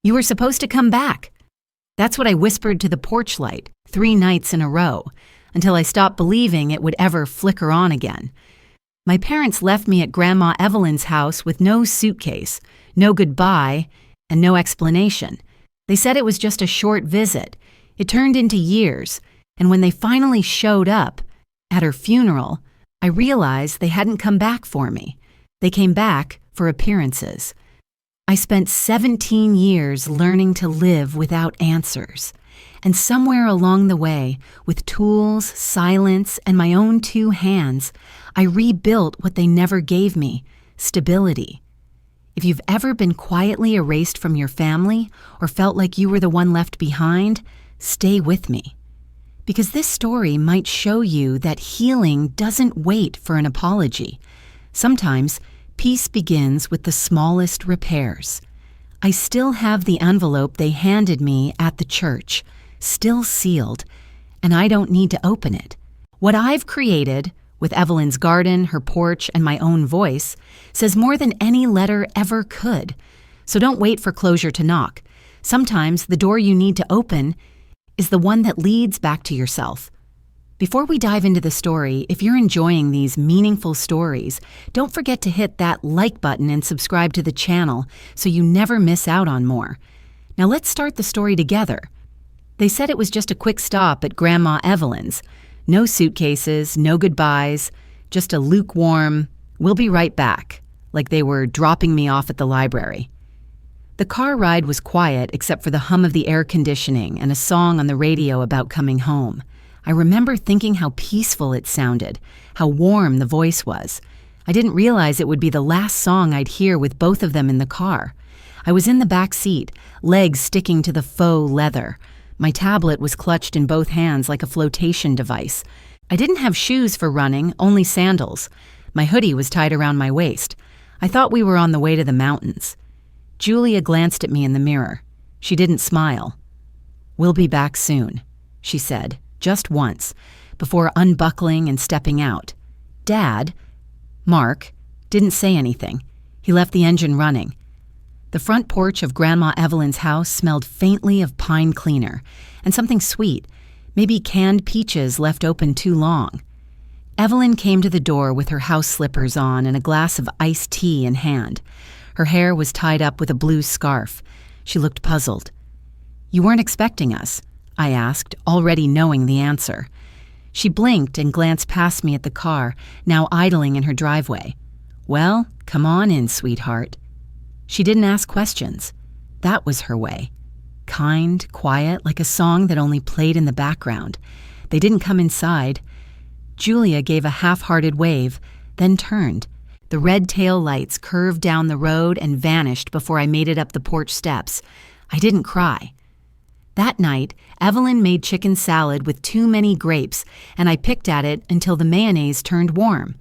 You were supposed to come back." That's what I whispered to the porch light 3 nights in a row, until I stopped believing it would ever flicker on again. My parents left me at Grandma Evelyn's house with no suitcase, no goodbye, and no explanation. They said it was just a short visit. It turned into years, and when they finally showed up, at her funeral, I realized they hadn't come back for me. They came back for appearances. I spent 17 years learning to live without answers. And somewhere along the way, with tools, silence, and my own 2 hands, I rebuilt what they never gave me: stability. If you've ever been quietly erased from your family or felt like you were the one left behind, stay with me. Because this story might show you that healing doesn't wait for an apology. Sometimes, peace begins with the smallest repairs. I still have the envelope they handed me at the church, still sealed, and I don't need to open it. What I've created, with Evelyn's garden, her porch, and my own voice, says more than any letter ever could. So don't wait for closure to knock. Sometimes the door you need to open is the one that leads back to yourself. Before we dive into the story, if you're enjoying these meaningful stories, don't forget to hit that like button and subscribe to the channel so you never miss out on more. Now let's start the story together. They said it was just a quick stop at Grandma Evelyn's. No suitcases, no goodbyes, just a lukewarm, "We'll be right back," like they were dropping me off at the library. The car ride was quiet except for the hum of the air conditioning and a song on the radio about coming home. I remember thinking how peaceful it sounded, how warm the voice was. I didn't realize it would be the last song I'd hear with both of them in the car. I was in the back seat, legs sticking to the faux leather. My tablet was clutched in both hands like a flotation device. I didn't have shoes for running, only sandals. My hoodie was tied around my waist. I thought we were on the way to the mountains. Julia glanced at me in the mirror. She didn't smile. "We'll be back soon," she said, just once, before unbuckling and stepping out. Dad, Mark, didn't say anything. He left the engine running. The front porch of Grandma Evelyn's house smelled faintly of pine cleaner and something sweet, maybe canned peaches left open too long. Evelyn came to the door with her house slippers on and a glass of iced tea in hand. Her hair was tied up with a blue scarf. She looked puzzled. "You weren't expecting us?" I asked, already knowing the answer. She blinked and glanced past me at the car, now idling in her driveway. "Well, come on in, sweetheart." She didn't ask questions. That was her way. Kind, quiet, like a song that only played in the background. They didn't come inside. Julia gave a half-hearted wave, then turned. The red tail lights curved down the road and vanished before I made it up the porch steps. I didn't cry. That night, Evelyn made chicken salad with too many grapes, and I picked at it until the mayonnaise turned warm.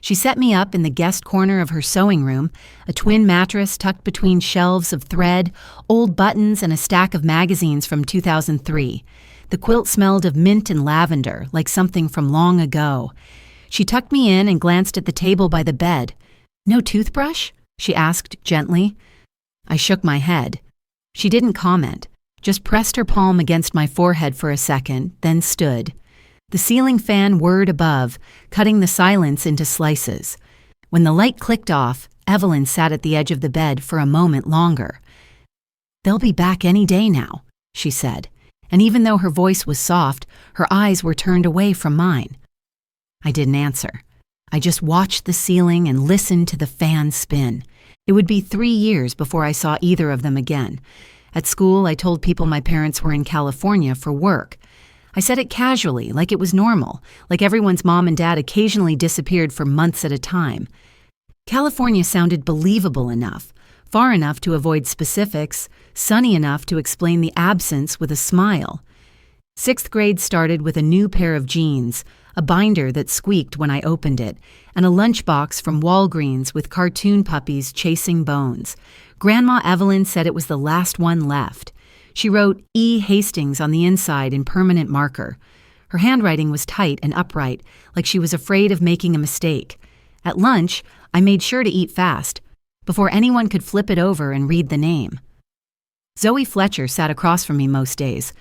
She set me up in the guest corner of her sewing room, a twin mattress tucked between shelves of thread, old buttons, and a stack of magazines from 2003. The quilt smelled of mint and lavender, like something from long ago. She tucked me in and glanced at the table by the bed. "No toothbrush?" she asked gently. I shook my head. She didn't comment, just pressed her palm against my forehead for a second, then stood. The ceiling fan whirred above, cutting the silence into slices. When the light clicked off, Evelyn sat at the edge of the bed for a moment longer. "They'll be back any day now," she said, and even though her voice was soft, her eyes were turned away from mine. I didn't answer. I just watched the ceiling and listened to the fan spin. It would be 3 years before I saw either of them again. At school, I told people my parents were in California for work. I said it casually, like it was normal, like everyone's mom and dad occasionally disappeared for months at a time. California sounded believable enough, far enough to avoid specifics, sunny enough to explain the absence with a smile. 6th grade started with a new pair of jeans, a binder that squeaked when I opened it, and a lunchbox from Walgreens with cartoon puppies chasing bones. Grandma Evelyn said it was the last one left. She wrote E. Hastings on the inside in permanent marker. Her handwriting was tight and upright, like she was afraid of making a mistake. At lunch, I made sure to eat fast, before anyone could flip it over and read the name. Zoe Fletcher sat across from me most days.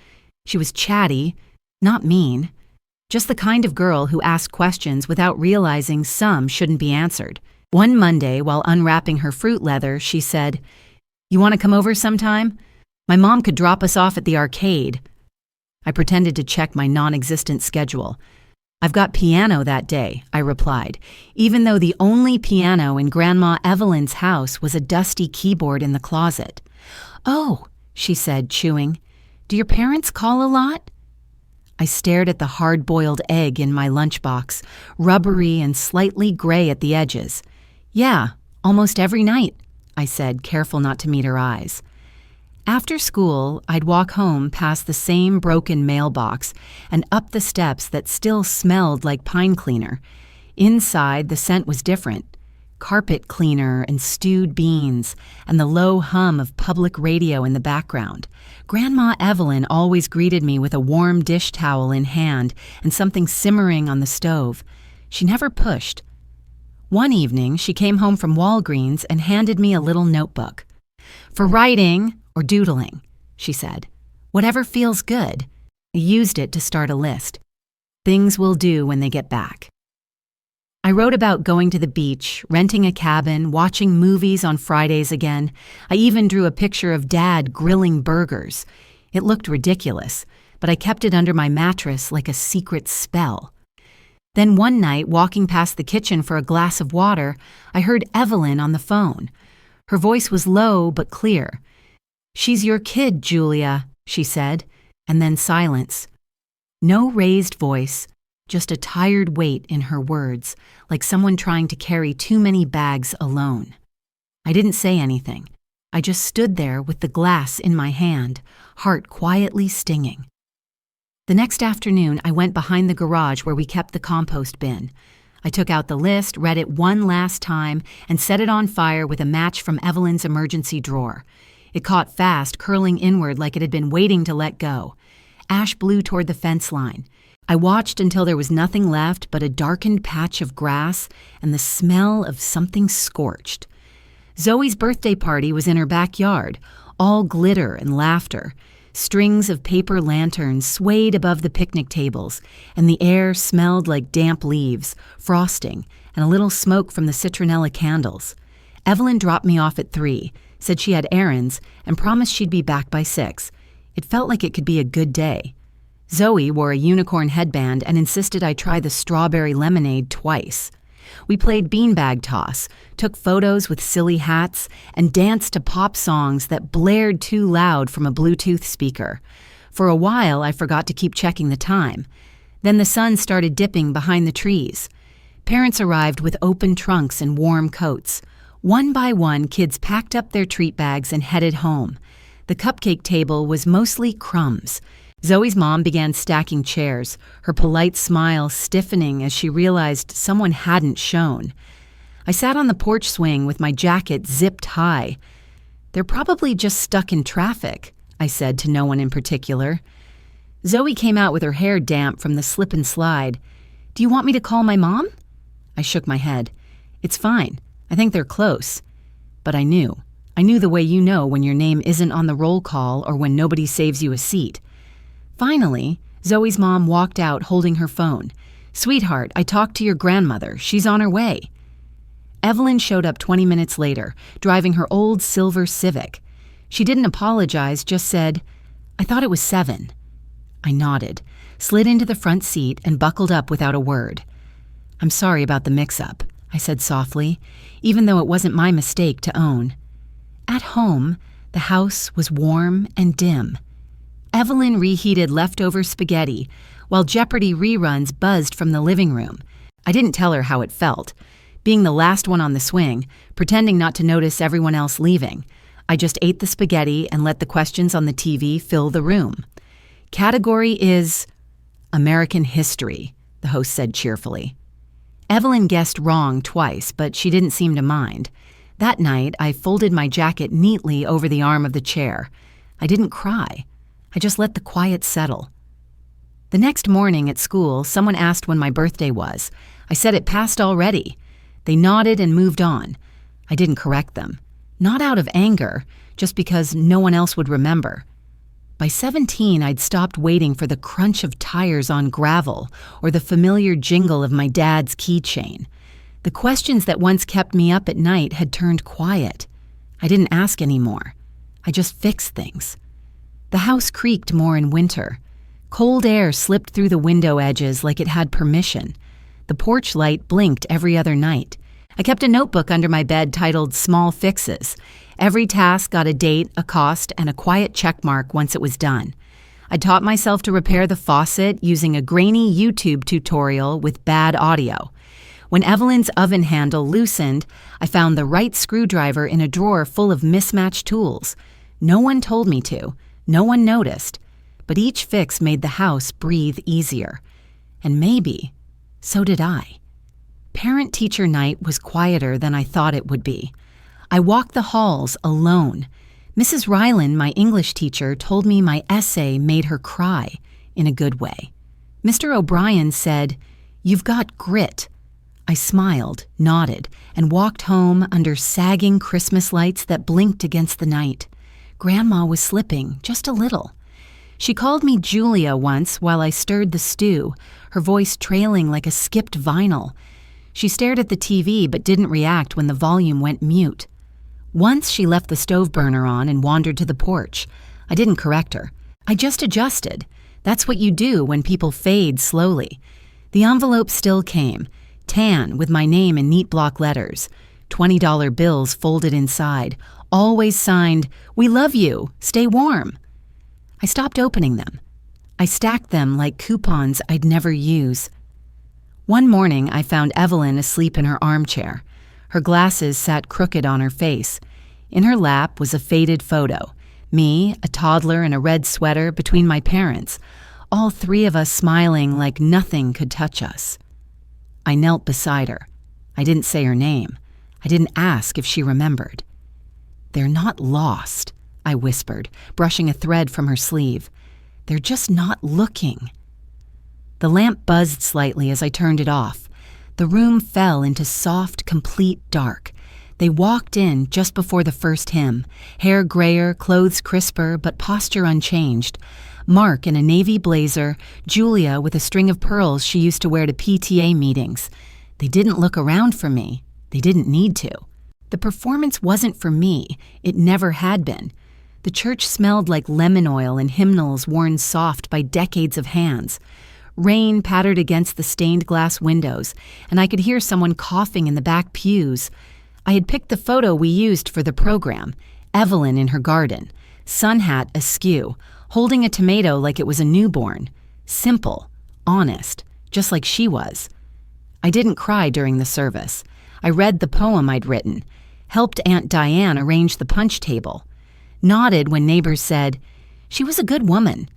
She was chatty, not mean, just the kind of girl who asked questions without realizing some shouldn't be answered. One Monday, while unwrapping her fruit leather, she said, "You want to come over sometime? My mom could drop us off at the arcade." I pretended to check my non-existent schedule. "I've got piano that day," I replied, even though the only piano in Grandma Evelyn's house was a dusty keyboard in the closet. "Oh," she said, chewing. "Do your parents call a lot?" I stared at the hard-boiled egg in my lunchbox, rubbery and slightly gray at the edges. "Yeah, almost every night," I said, careful not to meet her eyes. After school, I'd walk home past the same broken mailbox and up the steps that still smelled like pine cleaner. Inside, the scent was different. Carpet cleaner and stewed beans, and the low hum of public radio in the background. Grandma Evelyn always greeted me with a warm dish towel in hand and something simmering on the stove. She never pushed. One evening, she came home from Walgreens and handed me a little notebook. "For writing or doodling," she said. "Whatever feels good." I used it to start a list. Things we'll do when they get back. I wrote about going to the beach, renting a cabin, watching movies on Fridays again. I even drew a picture of Dad grilling burgers. It looked ridiculous, but I kept it under my mattress like a secret spell. Then one night, walking past the kitchen for a glass of water, I heard Evelyn on the phone. Her voice was low but clear. "She's your kid, Julia," she said, and then silence. No raised voice, just a tired weight in her words, like someone trying to carry too many bags alone. I didn't say anything. I just stood there with the glass in my hand, heart quietly stinging. The next afternoon, I went behind the garage where we kept the compost bin. I took out the list, read it one last time, and set it on fire with a match from Evelyn's emergency drawer. It caught fast, curling inward like it had been waiting to let go. Ash blew toward the fence line. I watched until there was nothing left but a darkened patch of grass and the smell of something scorched. Zoe's birthday party was in her backyard, all glitter and laughter. Strings of paper lanterns swayed above the picnic tables, and the air smelled like damp leaves, frosting, and a little smoke from the citronella candles. Evelyn dropped me off at 3, said she had errands, and promised she'd be back by 6. It felt like it could be a good day. Zoe wore a unicorn headband and insisted I try the strawberry lemonade twice. We played beanbag toss, took photos with silly hats, and danced to pop songs that blared too loud from a Bluetooth speaker. For a while, I forgot to keep checking the time. Then the sun started dipping behind the trees. Parents arrived with open trunks and warm coats. One by one, kids packed up their treat bags and headed home. The cupcake table was mostly crumbs. Zoe's mom began stacking chairs, her polite smile stiffening as she realized someone hadn't shown. I sat on the porch swing with my jacket zipped high. "They're probably just stuck in traffic," I said to no one in particular. Zoe came out with her hair damp from the slip and slide. "Do you want me to call my mom?" I shook my head. "It's fine. I think they're close." But I knew. I knew the way you know when your name isn't on the roll call or when nobody saves you a seat. Finally, Zoe's mom walked out holding her phone. "Sweetheart, I talked to your grandmother. She's on her way." Evelyn showed up 20 minutes later, driving her old silver Civic. She didn't apologize, just said, "I thought it was 7. I nodded, slid into the front seat, and buckled up without a word. "I'm sorry about the mix-up," I said softly, even though it wasn't my mistake to own. At home, the house was warm and dim. Evelyn reheated leftover spaghetti, while Jeopardy reruns buzzed from the living room. I didn't tell her how it felt. Being the last one on the swing, pretending not to notice everyone else leaving, I just ate the spaghetti and let the questions on the TV fill the room. "Category is American history," the host said cheerfully. Evelyn guessed wrong twice, but she didn't seem to mind. That night, I folded my jacket neatly over the arm of the chair. I didn't cry. I just let the quiet settle. The next morning at school, someone asked when my birthday was. I said it passed already. They nodded and moved on. I didn't correct them. Not out of anger, just because no one else would remember. By 17, I'd stopped waiting for the crunch of tires on gravel or the familiar jingle of my dad's keychain. The questions that once kept me up at night had turned quiet. I didn't ask anymore. I just fixed things. The house creaked more in winter. Cold air slipped through the window edges like it had permission. The porch light blinked every other night. I kept a notebook under my bed titled Small Fixes. Every task got a date, a cost, and a quiet check mark once it was done. I taught myself to repair the faucet using a grainy YouTube tutorial with bad audio. When Evelyn's oven handle loosened, I found the right screwdriver in a drawer full of mismatched tools. No one told me to. No one noticed. But each fix made the house breathe easier. And maybe, so did I. Parent-teacher night was quieter than I thought it would be. I walked the halls alone. Mrs. Ryland, my English teacher, told me my essay made her cry, in a good way. Mr. O'Brien said, "You've got grit." I smiled, nodded, and walked home under sagging Christmas lights that blinked against the night. Grandma was slipping, just a little. She called me Julia once while I stirred the stew, her voice trailing like a skipped vinyl. She stared at the TV but didn't react when the volume went mute. Once she left the stove burner on and wandered to the porch. I didn't correct her. I just adjusted. That's what you do when people fade slowly. The envelope still came, tan with my name in neat block letters, $20 bills folded inside, always signed, "We love you, stay warm." I stopped opening them. I stacked them like coupons I'd never use. One morning, I found Evelyn asleep in her armchair. Her glasses sat crooked on her face. In her lap was a faded photo. Me, a toddler in a red sweater between my parents, all three of us smiling like nothing could touch us. I knelt beside her. I didn't say her name. I didn't ask if she remembered. "They're not lost," I whispered, brushing a thread from her sleeve. "They're just not looking." The lamp buzzed slightly as I turned it off. The room fell into soft, complete dark. They walked in just before the first hymn, hair grayer, clothes crisper, but posture unchanged. Mark in a navy blazer, Julia with a string of pearls she used to wear to PTA meetings. They didn't look around for me. They didn't need to. The performance wasn't for me. It never had been. The church smelled like lemon oil and hymnals worn soft by decades of hands. Rain pattered against the stained glass windows, and I could hear someone coughing in the back pews. I had picked the photo we used for the program, Evelyn in her garden, sun hat askew, holding a tomato like it was a newborn. Simple, honest, just like she was. I didn't cry during the service. I read the poem I'd written, helped Aunt Diane arrange the punch table, nodded when neighbors said, "She was a good woman."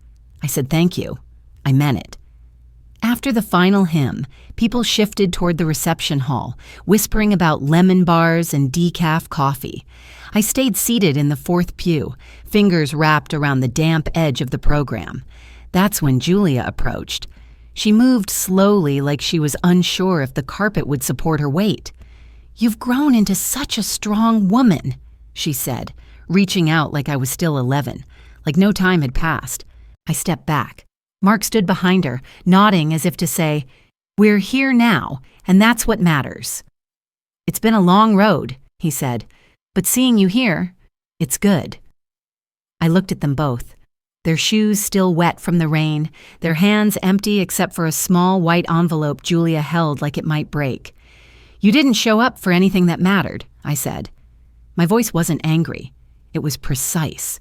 I said thank you. I meant it. After the final hymn, people shifted toward the reception hall, whispering about lemon bars and decaf coffee. I stayed seated in the fourth pew, fingers wrapped around the damp edge of the program. That's when Julia approached. She moved slowly like she was unsure if the carpet would support her weight. "You've grown into such a strong woman," she said, reaching out like I was still 11, like no time had passed. I stepped back. Mark stood behind her, nodding as if to say, "We're here now, and that's what matters." "It's been a long road," he said, "but seeing you here, it's good." I looked at them both, their shoes still wet from the rain, their hands empty except for a small white envelope Julia held like it might break. "You didn't show up for anything that mattered," I said. My voice wasn't angry. It was precise.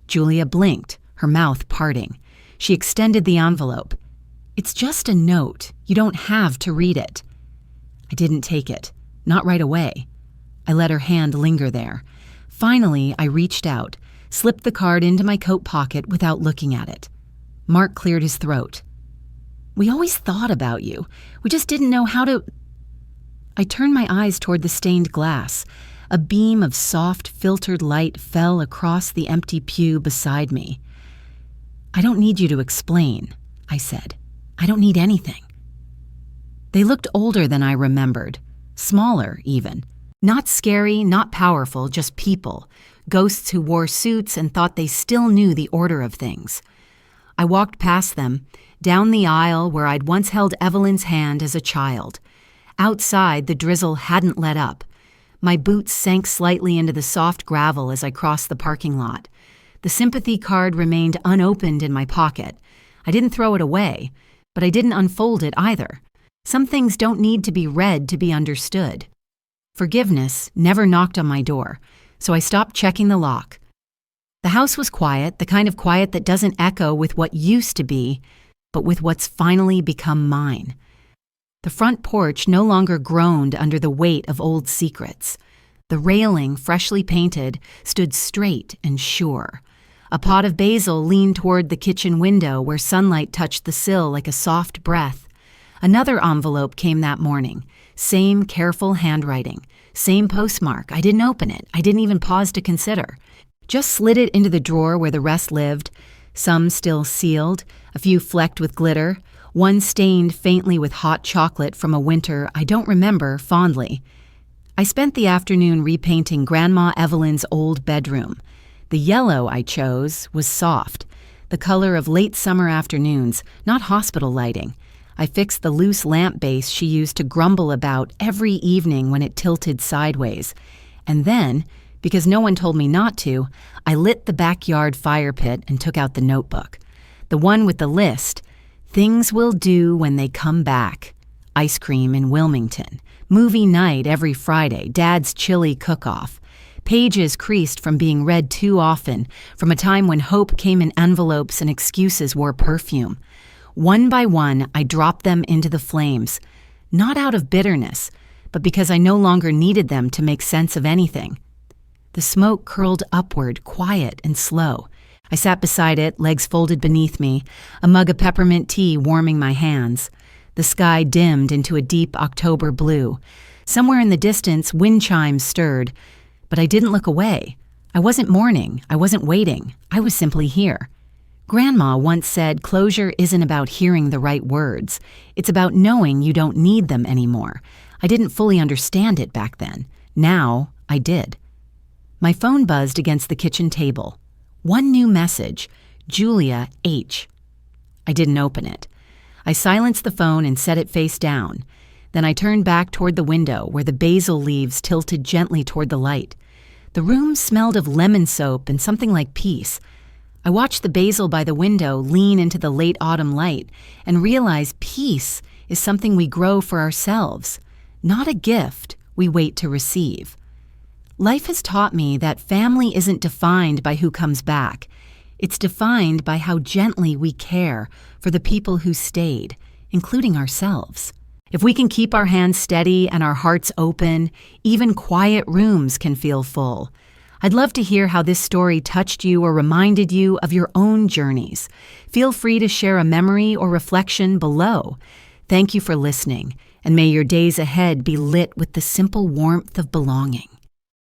Julia blinked, her mouth parting. She extended the envelope. "It's just a note. You don't have to read it." I didn't take it. Not right away. I let her hand linger there. Finally, I reached out, slipped the card into my coat pocket without looking at it. Mark cleared his throat. "We always thought about you. We just didn't know how to—" I turned my eyes toward the stained glass. A beam of soft, filtered light fell across the empty pew beside me. "I don't need you to explain," I said. "I don't need anything." They looked older than I remembered, smaller even. Not scary, not powerful, just people. ghosts who wore suits and thought they still knew the order of things. I walked past them, down the aisle where I'd once held Evelyn's hand as a child. Outside, the drizzle hadn't let up. My boots sank slightly into the soft gravel as I crossed the parking lot. The sympathy card remained unopened in my pocket. I didn't throw it away, but I didn't unfold it either. Some things don't need to be read to be understood. Forgiveness never knocked on my door, so I stopped checking the lock. The house was quiet, the kind of quiet that doesn't echo with what used to be, but with what's finally become mine. The front porch no longer groaned under the weight of old secrets. The railing, freshly painted, stood straight and sure. A pot of basil leaned toward the kitchen window where sunlight touched the sill like a soft breath. Another envelope came that morning. Same careful handwriting. Same postmark. I didn't open it. I didn't even pause to consider. Just slid it into the drawer where the rest lived, some still sealed, a few flecked with glitter, one stained faintly with hot chocolate from a winter I don't remember fondly. I spent the afternoon repainting Grandma Evelyn's old bedroom. The yellow I chose was soft, the color of late summer afternoons, not hospital lighting. I fixed the loose lamp base she used to grumble about every evening when it tilted sideways. And then, because no one told me not to, I lit the backyard fire pit and took out the notebook. The one with the list, things we'll do when they come back. Ice cream in Wilmington. Movie night every Friday. Dad's chili cook-off. Pages creased from being read too often, from a time when hope came in envelopes and excuses wore perfume. One by one, I dropped them into the flames. Not out of bitterness, but because I no longer needed them to make sense of anything. The smoke curled upward, quiet and slow. I sat beside it, legs folded beneath me, a mug of peppermint tea warming my hands. The sky dimmed into a deep October blue. Somewhere in the distance, wind chimes stirred, but I didn't look away. I wasn't mourning. I wasn't waiting. I was simply here. Grandma once said closure isn't about hearing the right words. It's about knowing you don't need them anymore. I didn't fully understand it back then. Now, I did. My phone buzzed against the kitchen table. One new message, Julia H. I didn't open it. I silenced the phone and set it face down. Then I turned back toward the window where the basil leaves tilted gently toward the light. The room smelled of lemon soap and something like peace. I watched the basil by the window lean into the late autumn light and realized peace is something we grow for ourselves, not a gift we wait to receive. Life has taught me that family isn't defined by who comes back. It's defined by how gently we care for the people who stayed, including ourselves. If we can keep our hands steady and our hearts open, even quiet rooms can feel full. I'd love to hear how this story touched you or reminded you of your own journeys. Feel free to share a memory or reflection below. Thank you for listening, and may your days ahead be lit with the simple warmth of belonging.